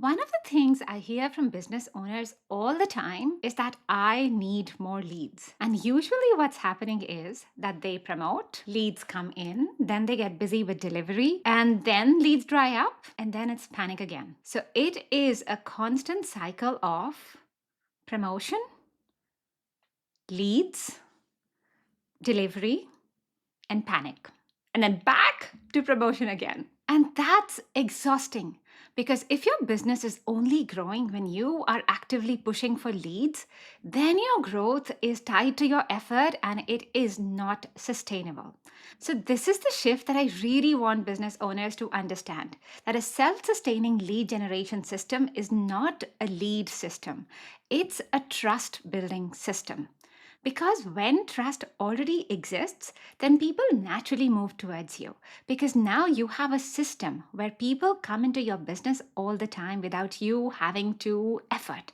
One of the things I hear from business owners all the time is that I need more leads. And usually, what's happening is that they promote, leads come in, then they get busy with delivery, and then leads dry up, and then it's panic again. So it is a constant cycle of promotion, leads, delivery, and panic. And then back to promotion again. And that's exhausting because if your business is only growing when you are actively pushing for leads, then your growth is tied to your effort and it is not sustainable. So, this is the shift that I really want business owners to understand, that a self sustaining lead generation system is not a lead system, it's a trust building system. Because when trust already exists, then people naturally move towards you. Because now you have a system where people come into your business all the time without you having to effort.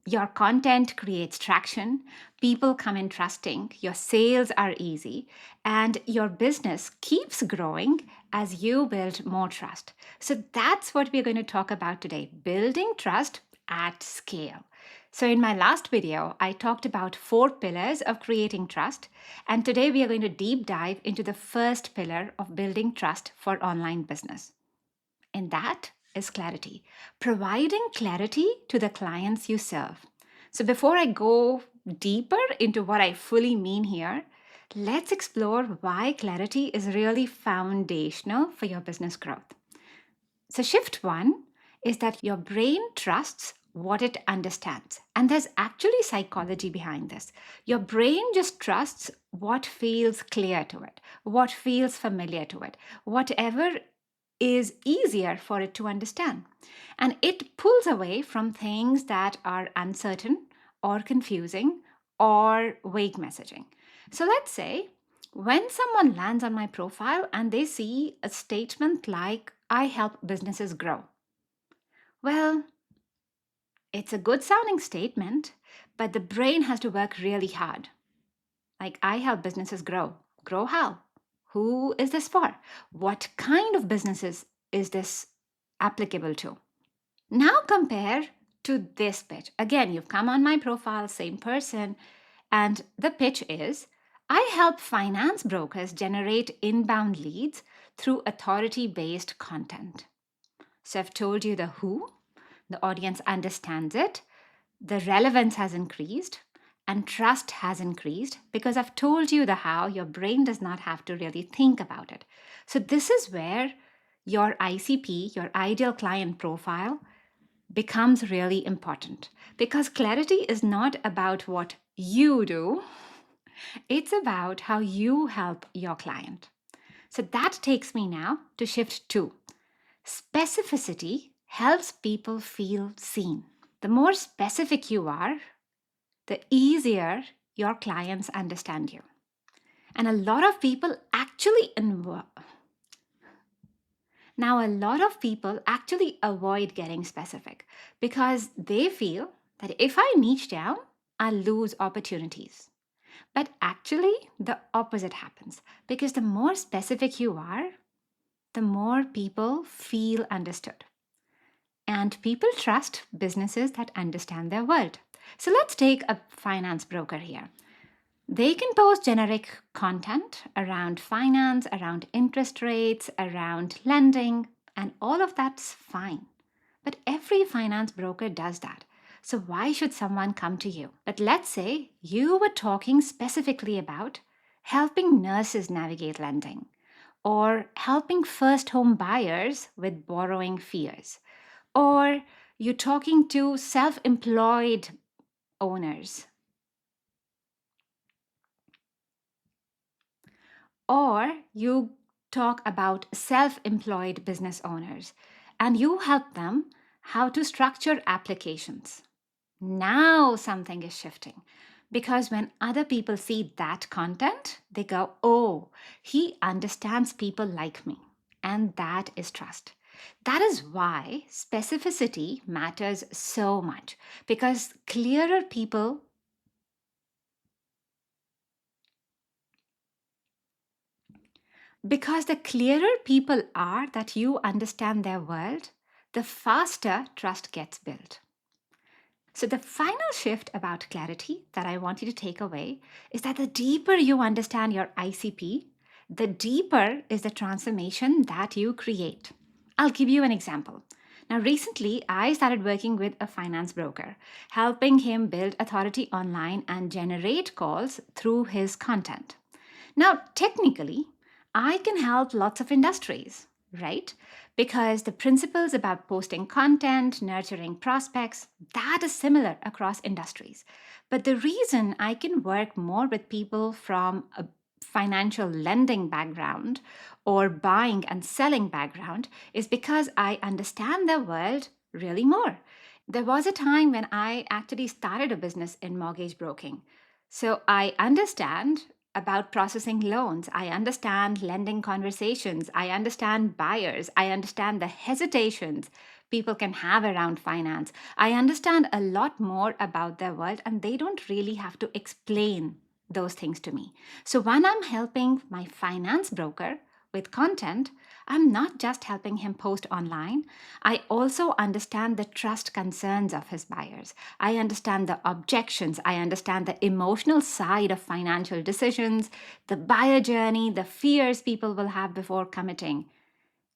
Your content creates traction, people come in trusting, your sales are easy, and your business keeps growing as you build more trust. So that's what we're going to talk about today, building trust at scale. So, in my last video, I talked about 4 pillars of creating trust, and today we are going to deep dive into the first pillar of building trust for online business. And that is clarity, providing clarity to the clients you serve. So, before I go deeper into what I fully mean here, let's explore why clarity is really foundational for your business growth. So, shift one is that your brain trusts what it understands. And there's actually psychology behind this. Your brain just trusts what feels clear to it, what feels familiar to it, whatever is easier for it to understand. And it pulls away from things that are uncertain or confusing or vague messaging. So let's say when someone lands on my profile and they see a statement like, I help businesses grow. Well, it's a good sounding statement, but the brain has to work really hard. Like, I help businesses grow. Grow how? Who is this for? What kind of businesses is this applicable to? Now compare to this pitch. Again, you've come on my profile, same person, and the pitch is I help finance brokers generate inbound leads through authority based content. So I've told you the who, the audience understands it, the relevance has increased, and trust has increased because I've told you the how. Your brain does not have to really think about it. So, this is where your ICP, your ideal client profile, becomes really important because clarity is not about what you do, it's about how you help your client. So, that takes me now to shift two. Specificity helps people feel seen. The more specific you are, the easier your clients understand you. And a lot of people actually avoid getting specific because they feel that if I niche down, I'll lose opportunities. But actually, the opposite happens because the more specific you are, the more people feel understood. And people trust businesses that understand their world. So let's take a finance broker here. They can post generic content around finance, around interest rates, around lending, and all of that's fine. But every finance broker does that. So why should someone come to you? But let's say you were talking specifically about helping nurses navigate lending or helping first home buyers with borrowing fears, or you're talking to self employed owners, or you talk about self employed business owners and you help them how to structure applications. Now something is shifting because when other people see that content, they go, oh, he understands people like me. And that is trust. That is why specificity matters so much because the clearer people are that you understand their world, the faster trust gets built. So, the final shift about clarity that I want you to take away is that the deeper you understand your ICP, the deeper is the transformation that you create. I'll give you an example. Now, recently, I started working with a finance broker, helping him build authority online and generate calls through his content. Now, technically, I can help lots of industries, right? Because the principles about posting content, nurturing prospects, that is similar across industries. But the reason I can work more with people from a financial lending background or buying and selling background is because I understand their world really more. There was a time when I actually started a business in mortgage broking. So I understand about processing loans. I understand lending conversations. I understand buyers. I understand the hesitations people can have around finance. I understand a lot more about their world, and they don't really have to explain those things to me. So when I'm helping my finance broker with content, I'm not just helping him post online. I also understand the trust concerns of his buyers. I understand the objections. I understand the emotional side of financial decisions, the buyer journey, the fears people will have before committing.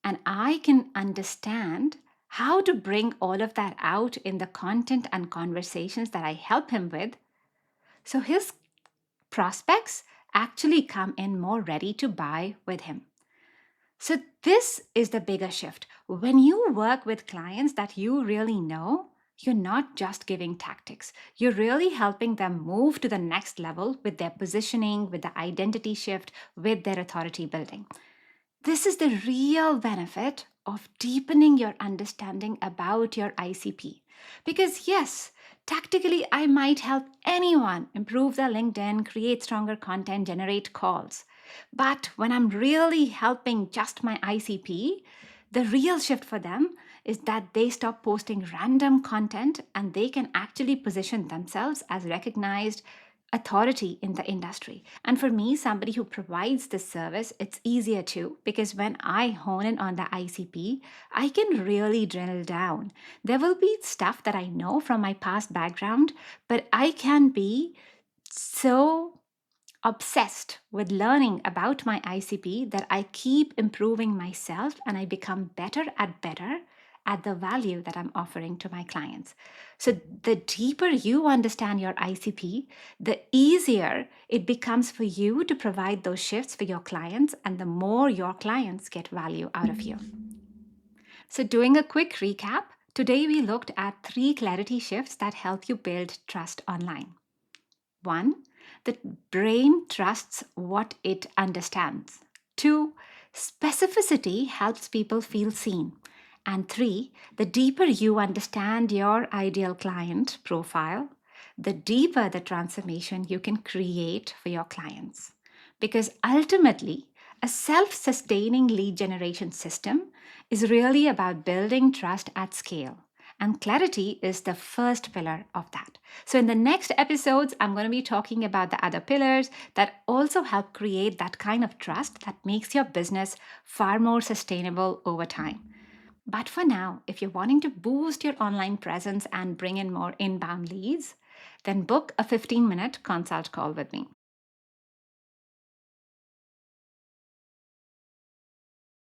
And I can understand how to bring all of that out in the content and conversations that I help him with. So his prospects actually come in more ready to buy with him. So, this is the bigger shift. When you work with clients that you really know, you're not just giving tactics. You're really helping them move to the next level with their positioning, with the identity shift, with their authority building. This is the real benefit of deepening your understanding about your ICP. Because, yes, tactically, I might help anyone improve their LinkedIn, create stronger content, generate calls. But when I'm really helping just my ICP, the real shift for them is that they stop posting random content and they can actually position themselves as recognized authority in the industry. And for me, somebody who provides this service, it's easier too, because when I hone in on the ICP, I can really drill down. There will be stuff that I know from my past background, but I can be so obsessed with learning about my ICP that I keep improving myself and I become better at the value that I'm offering to my clients. So, the deeper you understand your ICP, the easier it becomes for you to provide those shifts for your clients, and the more your clients get value out of you. So, doing a quick recap, today we looked at 3 clarity shifts that help you build trust online. 1. The brain trusts what it understands. 2. Specificity helps people feel seen. And 3. The deeper you understand your ideal client profile, the deeper the transformation you can create for your clients. Because ultimately, a self sustaining lead generation system is really about building trust at scale. And clarity is the first pillar of that. So, in the next episodes, I'm going to be talking about the other pillars that also help create that kind of trust that makes your business far more sustainable over time. But for now, if you're wanting to boost your online presence and bring in more inbound leads, then book a 15-minute consult call with me.